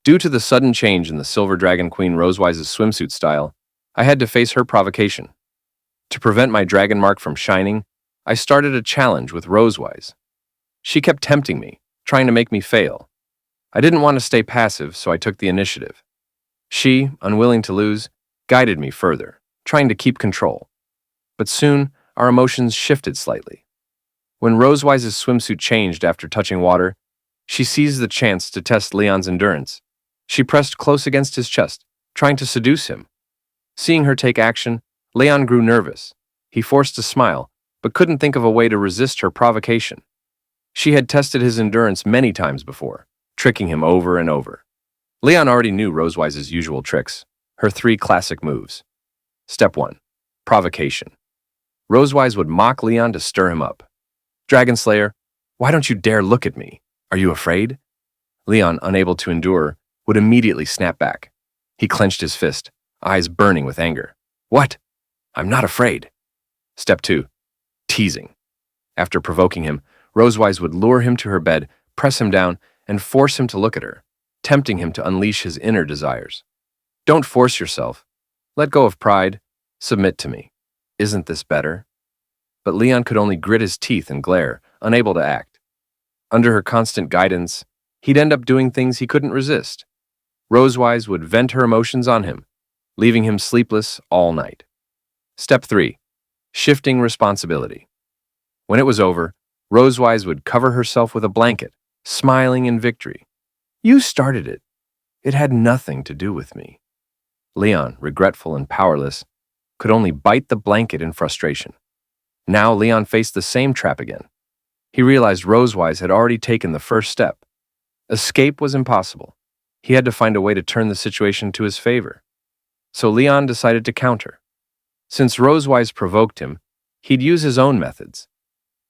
Due to the sudden change in the Silver Dragon Queen Rosewise's swimsuit style, I had to face her provocation. To prevent my dragon mark from shining, I started a challenge with Rosewise. She kept tempting me, trying to make me fail. I didn't want to stay passive, so I took the initiative. She, unwilling to lose, guided me further, trying to keep control. But soon, our emotions shifted slightly. When Rosewise's swimsuit changed after touching water, she seized the chance to test Leon's endurance. She pressed close against his chest, trying to seduce him. Seeing her take action, Leon grew nervous. He forced a smile, but couldn't think of a way to resist her provocation. She had tested his endurance many times before, tricking him over and over. Leon already knew Rosewise's usual tricks, her 3 classic moves. Step 1. Provocation. Rosewise would mock Leon to stir him up. Dragon Slayer, why don't you dare look at me? Are you afraid? Leon, unable to endure, would immediately snap back. He clenched his fist, eyes burning with anger. What? I'm not afraid. Step 2. Teasing. After provoking him, Rosewise would lure him to her bed, press him down, and force him to look at her, tempting him to unleash his inner desires. Don't force yourself. Let go of pride. Submit to me. Isn't this better? But Leon could only grit his teeth and glare, unable to act. Under her constant guidance, he'd end up doing things he couldn't resist. Rosewise would vent her emotions on him, leaving him sleepless all night. Step 3. Shifting responsibility. When it was over, Rosewise would cover herself with a blanket, smiling in victory. You started it. It had nothing to do with me. Leon, regretful and powerless, could only bite the blanket in frustration. Now Leon faced the same trap again. He realized Rosewise had already taken the first step. Escape was impossible. He had to find a way to turn the situation to his favor. So Leon decided to counter. Since Rosewise provoked him, he'd use his own methods.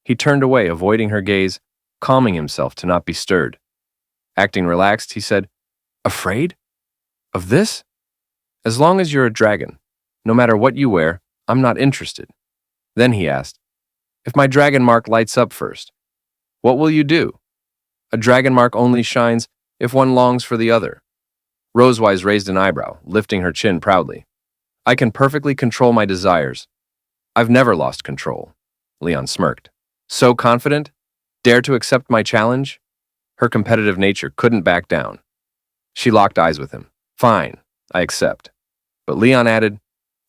He turned away, avoiding her gaze, calming himself to not be stirred. Acting relaxed, he said, Afraid? Of this? As long as you're a dragon, no matter what you wear, I'm not interested. Then he asked, If my dragon mark lights up first, what will you do? A dragon mark only shines if one longs for the other. Rosewise raised an eyebrow, lifting her chin proudly. I can perfectly control my desires. I've never lost control. Leon smirked. So confident? Dare to accept my challenge? Her competitive nature couldn't back down. She locked eyes with him. Fine, I accept. But Leon added,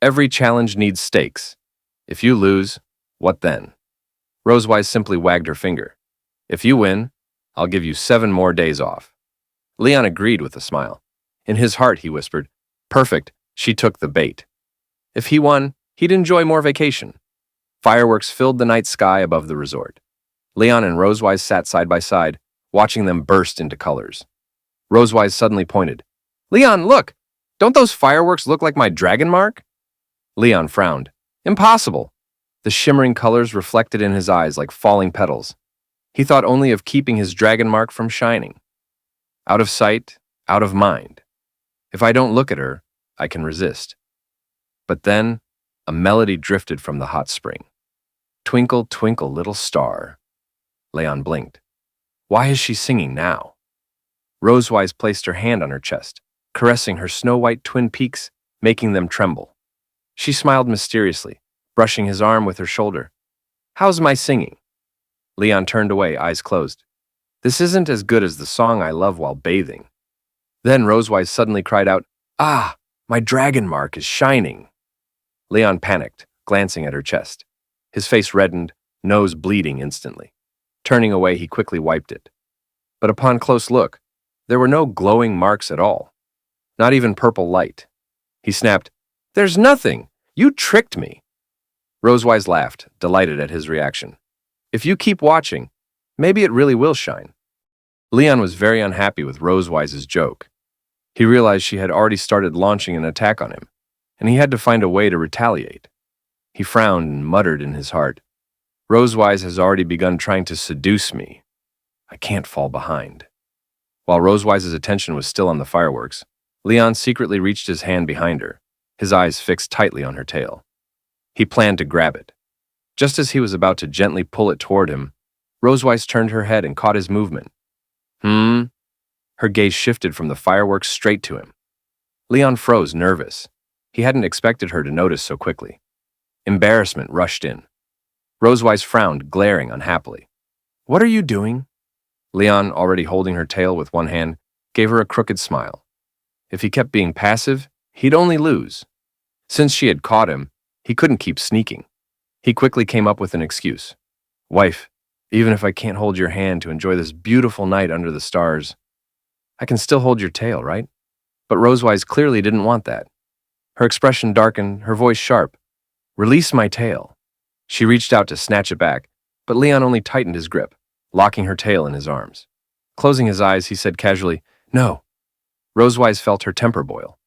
Every challenge needs stakes. If you lose, what then? Rosewise simply wagged her finger. If you win, I'll give you 7 more days off. Leon agreed with a smile. In his heart, he whispered, Perfect, she took the bait. If he won, he'd enjoy more vacation. Fireworks filled the night sky above the resort. Leon and Rosewise sat side by side, watching them burst into colors. Rosewise suddenly pointed. Leon, look! Don't those fireworks look like my dragon mark? Leon frowned. Impossible! The shimmering colors reflected in his eyes like falling petals. He thought only of keeping his dragon mark from shining. Out of sight, out of mind. If I don't look at her, I can resist. But then, a melody drifted from the hot spring. Twinkle, twinkle, little star. Leon blinked. Why is she singing now? Rosewise placed her hand on her chest, caressing her snow-white twin peaks, making them tremble. She smiled mysteriously, brushing his arm with her shoulder. How's my singing? Leon turned away, eyes closed. This isn't as good as the song I love while bathing. Then Rosewise suddenly cried out, Ah, my dragon mark is shining. Leon panicked, glancing at her chest. His face reddened, nose bleeding instantly. Turning away, he quickly wiped it. But upon close look, there were no glowing marks at all. Not even purple light. He snapped, There's nothing! You tricked me! Rosewise laughed, delighted at his reaction. If you keep watching, maybe it really will shine. Leon was very unhappy with Rosewise's joke. He realized she had already started launching an attack on him, and he had to find a way to retaliate. He frowned and muttered in his heart, Rosewise has already begun trying to seduce me. I can't fall behind. While Rosewise's attention was still on the fireworks, Leon secretly reached his hand behind her, his eyes fixed tightly on her tail. He planned to grab it. Just as he was about to gently pull it toward him, Rosewise turned her head and caught his movement. Her gaze shifted from the fireworks straight to him. Leon froze, nervous. He hadn't expected her to notice so quickly. Embarrassment rushed in. Rosewise frowned, glaring unhappily. "What are you doing?" Leon, already holding her tail with one hand, gave her a crooked smile. If he kept being passive, he'd only lose. Since she had caught him, he couldn't keep sneaking. He quickly came up with an excuse. "Wife, even if I can't hold your hand to enjoy this beautiful night under the stars, I can still hold your tail, right?" But Rosewise clearly didn't want that. Her expression darkened, her voice sharp. "Release my tail." She reached out to snatch it back, but Leon only tightened his grip, locking her tail in his arms. Closing his eyes, he said casually, "No." Rosewise felt her temper boil.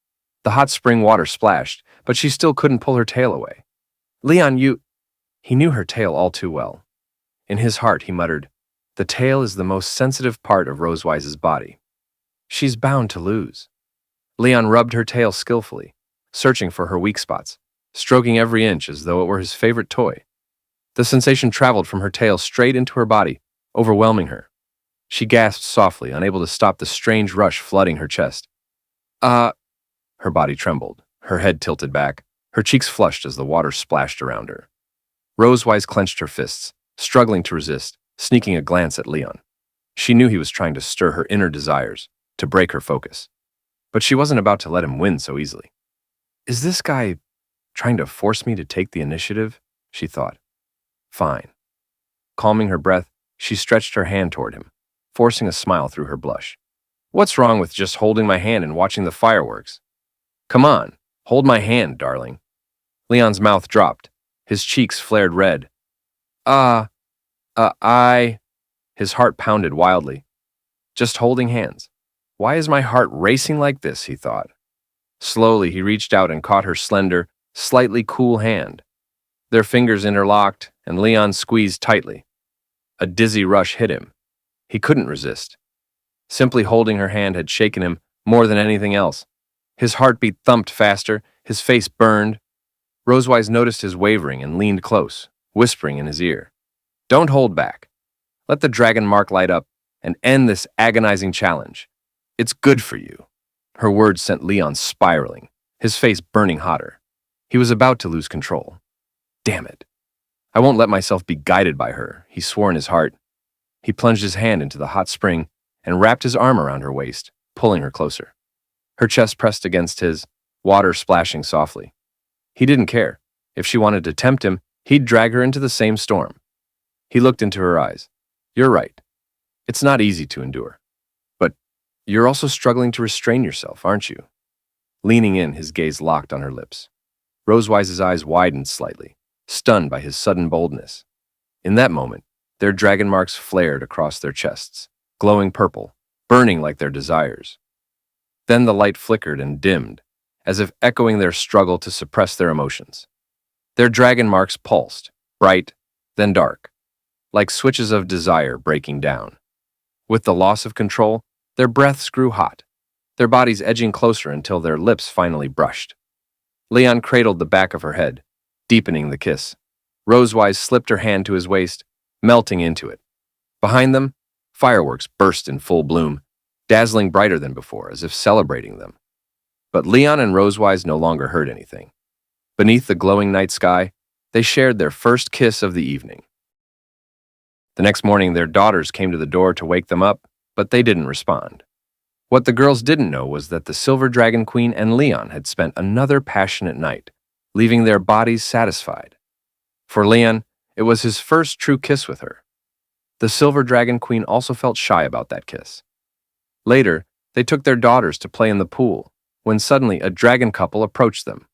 The hot spring water splashed, but she still couldn't pull her tail away. "Leon, you—" He knew her tail all too well. In his heart, he muttered, "The tail is the most sensitive part of Rosewise's body. She's bound to lose." Leon rubbed her tail skillfully, searching for her weak spots, stroking every inch as though it were his favorite toy. The sensation traveled from her tail straight into her body, overwhelming her. She gasped softly, unable to stop the strange rush flooding her chest. Her body trembled, her head tilted back, her cheeks flushed as the water splashed around her. Rosewise clenched her fists, struggling to resist, sneaking a glance at Leon. She knew he was trying to stir her inner desires, to break her focus. But she wasn't about to let him win so easily. "Is this guy trying to force me to take the initiative?" she thought. "Fine." Calming her breath, she stretched her hand toward him, forcing a smile through her blush. "What's wrong with just holding my hand and watching the fireworks? Come on, hold my hand, darling." Leon's mouth dropped. His cheeks flared red. I... His heart pounded wildly. Just holding hands. Why is my heart racing like this, he thought. Slowly, he reached out and caught her slender, slightly cool hand. Their fingers interlocked, and Leon squeezed tightly. A dizzy rush hit him. He couldn't resist. Simply holding her hand had shaken him more than anything else. His heartbeat thumped faster, his face burned. Rosewise noticed his wavering and leaned close, whispering in his ear. "Don't hold back. Let the dragon mark light up and end this agonizing challenge. It's good for you." Her words sent Leon spiraling, his face burning hotter. He was about to lose control. Damn it. "I won't let myself be guided by her," he swore in his heart. He plunged his hand into the hot spring and wrapped his arm around her waist, pulling her closer. Her chest pressed against his, water splashing softly. He didn't care. If she wanted to tempt him, he'd drag her into the same storm. He looked into her eyes. "You're right. It's not easy to endure. But you're also struggling to restrain yourself, aren't you?" Leaning in, his gaze locked on her lips. Rosewise's eyes widened slightly, stunned by his sudden boldness. In that moment, their dragon marks flared across their chests, glowing purple, burning like their desires. Then the light flickered and dimmed, as if echoing their struggle to suppress their emotions. Their dragon marks pulsed, bright, then dark, like switches of desire breaking down. With the loss of control, their breaths grew hot, their bodies edging closer until their lips finally brushed. Leon cradled the back of her head, deepening the kiss. Rosewise slipped her hand to his waist, melting into it. Behind them, fireworks burst in full bloom, dazzling brighter than before, as if celebrating them. But Leon and Rosewise no longer heard anything. Beneath the glowing night sky, they shared their first kiss of the evening. The next morning, their daughters came to the door to wake them up, but they didn't respond. What the girls didn't know was that the Silver Dragon Queen and Leon had spent another passionate night, leaving their bodies satisfied. For Leon, it was his first true kiss with her. The Silver Dragon Queen also felt shy about that kiss. Later, they took their daughters to play in the pool, when suddenly a dragon couple approached them.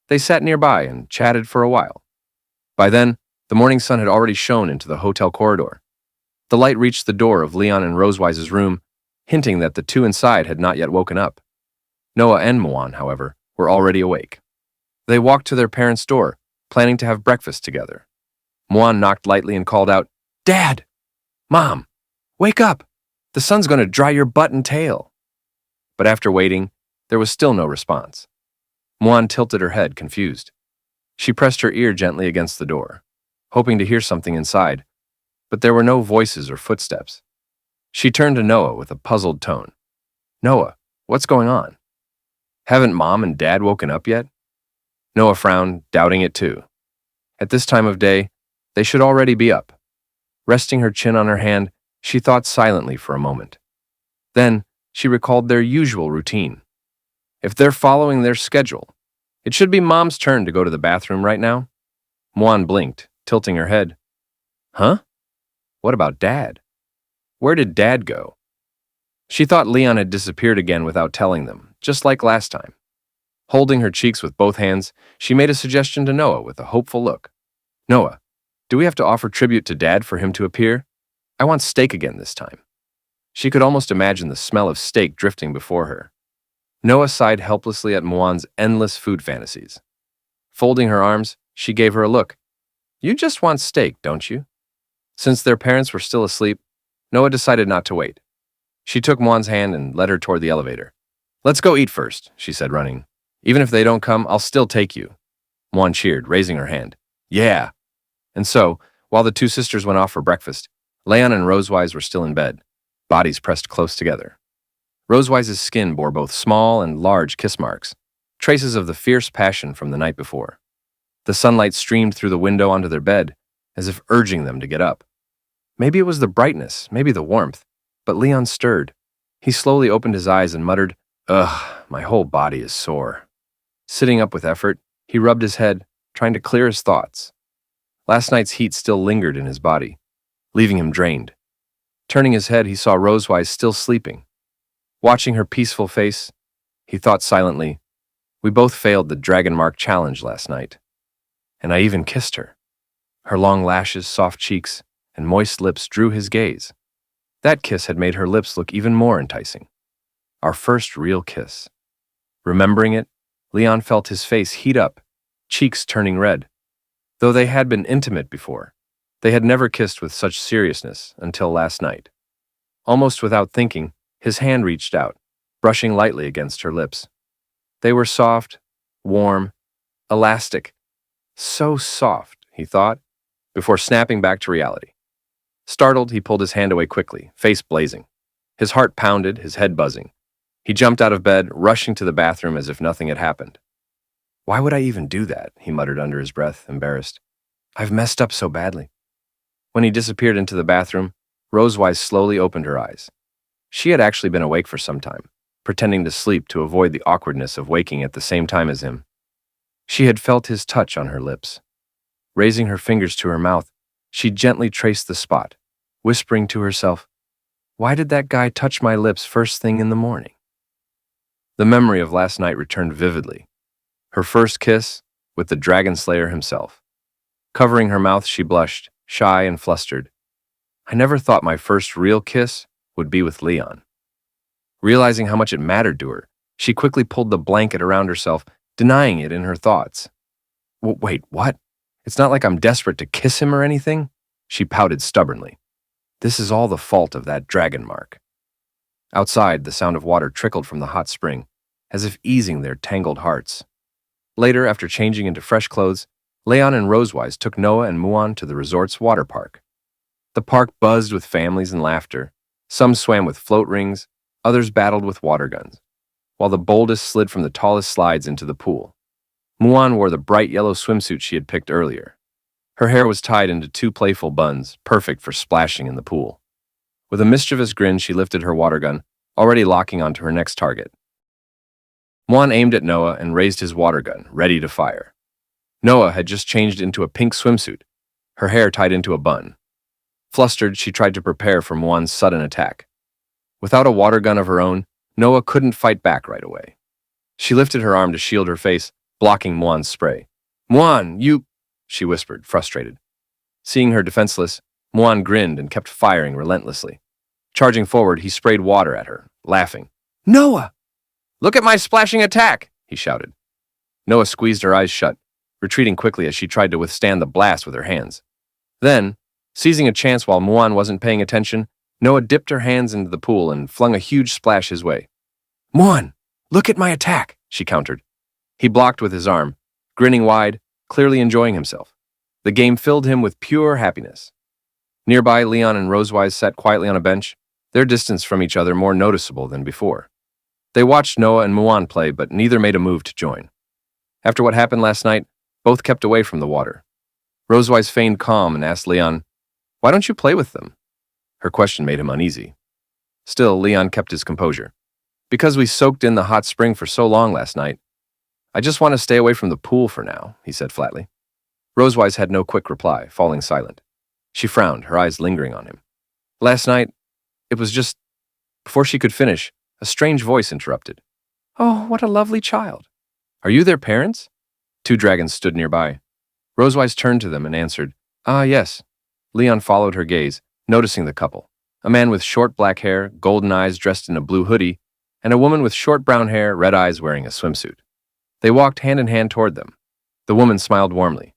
They sat nearby and chatted for a while. By then, the morning sun had already shone into the hotel corridor. The light reached the door of Leon and Rosewise's room, hinting that the two inside had not yet woken up. Noah and Muan, however, were already awake. They walked to their parents' door, planning to have breakfast together. Muan knocked lightly and called out, "Dad! Mom! Wake up! The sun's going to dry your butt and tail." But after waiting, there was still no response. Muan tilted her head, confused. She pressed her ear gently against the door, hoping to hear something inside, but there were no voices or footsteps. She turned to Noah with a puzzled tone. Noah, what's going on? Haven't Mom and Dad woken up yet? Noah frowned, doubting it too. At this time of day, they should already be up. Resting her chin on her hand, she thought silently for a moment. Then, she recalled their usual routine. If they're following their schedule, it should be Mom's turn to go to the bathroom right now. Muan blinked, tilting her head. Huh? What about Dad? Where did Dad go? She thought Leon had disappeared again without telling them, just like last time. Holding her cheeks with both hands, she made a suggestion to Noah with a hopeful look. Noah, do we have to offer tribute to Dad for him to appear? I want steak again this time. She could almost imagine the smell of steak drifting before her. Noah sighed helplessly at Muan's endless food fantasies. Folding her arms, she gave her a look. You just want steak, don't you? Since their parents were still asleep, Noah decided not to wait. She took Muan's hand and led her toward the elevator. Let's go eat first, she said, running. Even if they don't come, I'll still take you. Muan cheered, raising her hand. Yeah. And so, while the two sisters went off for breakfast, Leon and Rosewise were still in bed, bodies pressed close together. Rosewise's skin bore both small and large kiss marks, traces of the fierce passion from the night before. The sunlight streamed through the window onto their bed, as if urging them to get up. Maybe it was the brightness, maybe the warmth, but Leon stirred. He slowly opened his eyes and muttered, Ugh, my whole body is sore. Sitting up with effort, he rubbed his head, trying to clear his thoughts. Last night's heat still lingered in his body, leaving him drained. Turning his head, he saw Rosewise still sleeping. Watching her peaceful face, he thought silently, we both failed the Dragon Mark challenge last night. And I even kissed her. Her long lashes, soft cheeks, and moist lips drew his gaze. That kiss had made her lips look even more enticing. Our first real kiss. Remembering it, Leon felt his face heat up, cheeks turning red. Though they had been intimate before, they had never kissed with such seriousness until last night. Almost without thinking, his hand reached out, brushing lightly against her lips. They were soft, warm, elastic. So soft, he thought, before snapping back to reality. Startled, he pulled his hand away quickly, face blazing. His heart pounded, his head buzzing. He jumped out of bed, rushing to the bathroom as if nothing had happened. Why would I even do that? He muttered under his breath, embarrassed. I've messed up so badly. When he disappeared into the bathroom, Rosewise slowly opened her eyes. She had actually been awake for some time, pretending to sleep to avoid the awkwardness of waking at the same time as him. She had felt his touch on her lips. Raising her fingers to her mouth, she gently traced the spot, whispering to herself, Why did that guy touch my lips first thing in the morning? The memory of last night returned vividly. Her first kiss with the Dragon Slayer himself. Covering her mouth, she blushed, shy and flustered. I never thought my first real kiss would be with Leon. Realizing how much it mattered to her, she quickly pulled the blanket around herself, denying it in her thoughts. Wait, what? It's not like I'm desperate to kiss him or anything? She pouted stubbornly. This is all the fault of that dragon mark. Outside, the sound of water trickled from the hot spring, as if easing their tangled hearts. Later, after changing into fresh clothes, Leon and Rosewise took Noah and Muan to the resort's water park. The park buzzed with families and laughter. Some swam with float rings, others battled with water guns, while the boldest slid from the tallest slides into the pool. Muan wore the bright yellow swimsuit she had picked earlier. Her hair was tied into two playful buns, perfect for splashing in the pool. With a mischievous grin, she lifted her water gun, already locking onto her next target. Muan aimed at Noah and raised his water gun, ready to fire. Noah had just changed into a pink swimsuit, her hair tied into a bun. Flustered, she tried to prepare for Muan's sudden attack. Without a water gun of her own, Noah couldn't fight back right away. She lifted her arm to shield her face, blocking Muan's spray. Muan, you... she whispered, frustrated. Seeing her defenseless, Muan grinned and kept firing relentlessly. Charging forward, he sprayed water at her, laughing. Noah! Look at my splashing attack, he shouted. Noah squeezed her eyes shut, retreating quickly as she tried to withstand the blast with her hands. Then, seizing a chance while Muan wasn't paying attention, Noah dipped her hands into the pool and flung a huge splash his way. Muan, look at my attack, she countered. He blocked with his arm, grinning wide, clearly enjoying himself. The game filled him with pure happiness. Nearby, Leon and Rosewise sat quietly on a bench, their distance from each other more noticeable than before. They watched Noah and Muan play, but neither made a move to join. After what happened last night, both kept away from the water. Rosewise feigned calm and asked Leon, "Why don't you play with them?" Her question made him uneasy. Still, Leon kept his composure. "Because we soaked in the hot spring for so long last night. I just want to stay away from the pool for now," he said flatly. Rosewise had no quick reply, falling silent. She frowned, her eyes lingering on him. "Last night, it was just—" Before she could finish, a strange voice interrupted. "Oh, what a lovely child. Are you their parents?" Two dragons stood nearby. Rosewise turned to them and answered, "Ah, yes." Leon followed her gaze, noticing the couple. A man with short black hair, golden eyes dressed in a blue hoodie, and a woman with short brown hair, red eyes wearing a swimsuit. They walked hand in hand toward them. The woman smiled warmly.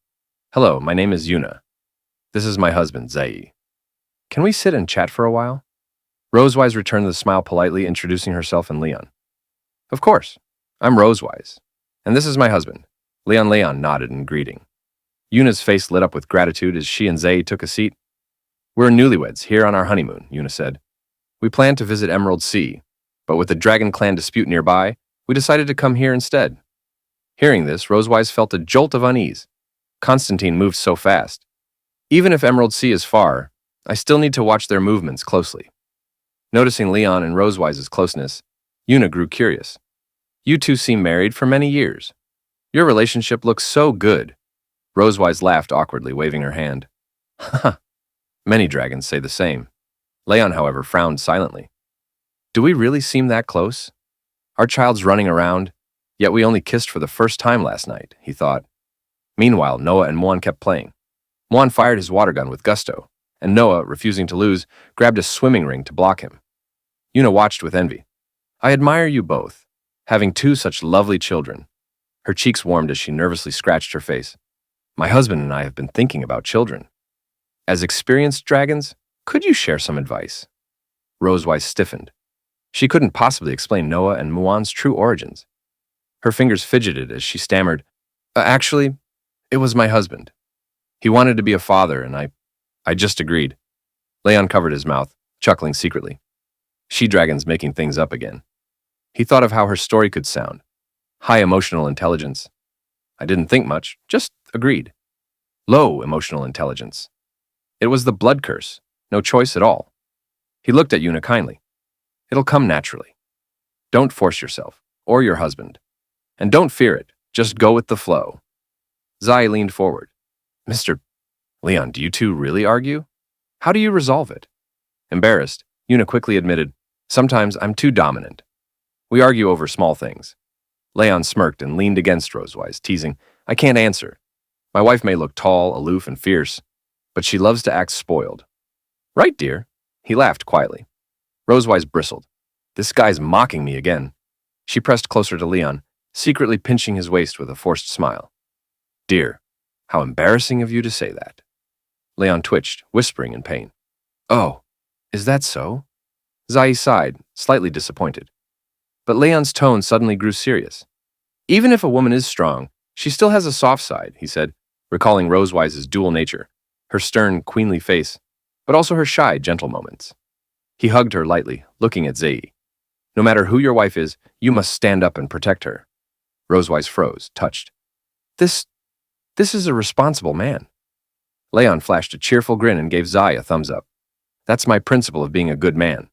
"Hello, my name is Yuna. This is my husband, Zai. Can we sit and chat for a while?" Rosewise returned the smile politely, introducing herself and Leon. "Of course. I'm Rosewise. And this is my husband." Leon nodded in greeting. Yuna's face lit up with gratitude as she and Zai took a seat. "We're newlyweds here on our honeymoon," Yuna said. "We planned to visit Emerald Sea, but with the Dragon Clan dispute nearby, we decided to come here instead." Hearing this, Rosewise felt a jolt of unease. Constantine moved so fast. Even if Emerald Sea is far, I still need to watch their movements closely. Noticing Leon and Rosewise's closeness, Yuna grew curious. "You two seem married for many years. Your relationship looks so good." Rosewise laughed awkwardly, waving her hand. "Haha. Many dragons say the same." Leon, however, frowned silently. "Do we really seem that close? Our child's running around, yet we only kissed for the first time last night," he thought. Meanwhile, Noah and Muan kept playing. Muan fired his water gun with gusto, and Noah, refusing to lose, grabbed a swimming ring to block him. Yuna watched with envy. "I admire you both, having two such lovely children." Her cheeks warmed as she nervously scratched her face. "My husband and I have been thinking about children. As experienced dragons, could you share some advice?" Rosewise stiffened. She couldn't possibly explain Noah and Muan's true origins. Her fingers fidgeted as she stammered, Actually, it was my husband. He wanted to be a father, and I just agreed." Leon covered his mouth, chuckling secretly. She-dragons making things up again. He thought of how her story could sound. High emotional intelligence. I didn't think much, just agreed. Low emotional intelligence. It was the blood curse, no choice at all. He looked at Yuna kindly. "It'll come naturally. Don't force yourself, or your husband. And don't fear it, just go with the flow." Zai leaned forward. "Mr. Leon, do you two really argue? How do you resolve it?" Embarrassed, Yuna quickly admitted, "Sometimes I'm too dominant. We argue over small things." Leon smirked and leaned against Rosewise, teasing, "I can't answer. My wife may look tall, aloof, and fierce, but she loves to act spoiled." "Right, dear." He laughed quietly. Rosewise bristled. "This guy's mocking me again." She pressed closer to Leon, secretly pinching his waist with a forced smile. "Dear, how embarrassing of you to say that." Leon twitched, whispering in pain. "Oh, is that so?" Zai sighed, slightly disappointed. But Leon's tone suddenly grew serious. "Even if a woman is strong, she still has a soft side," he said, recalling Rosewise's dual nature, her stern, queenly face, but also her shy, gentle moments. He hugged her lightly, looking at Zai. "No matter who your wife is, you must stand up and protect her." Rosewise froze, touched. This is a responsible man." Leon flashed a cheerful grin and gave Zai a thumbs up. "That's my principle of being a good man.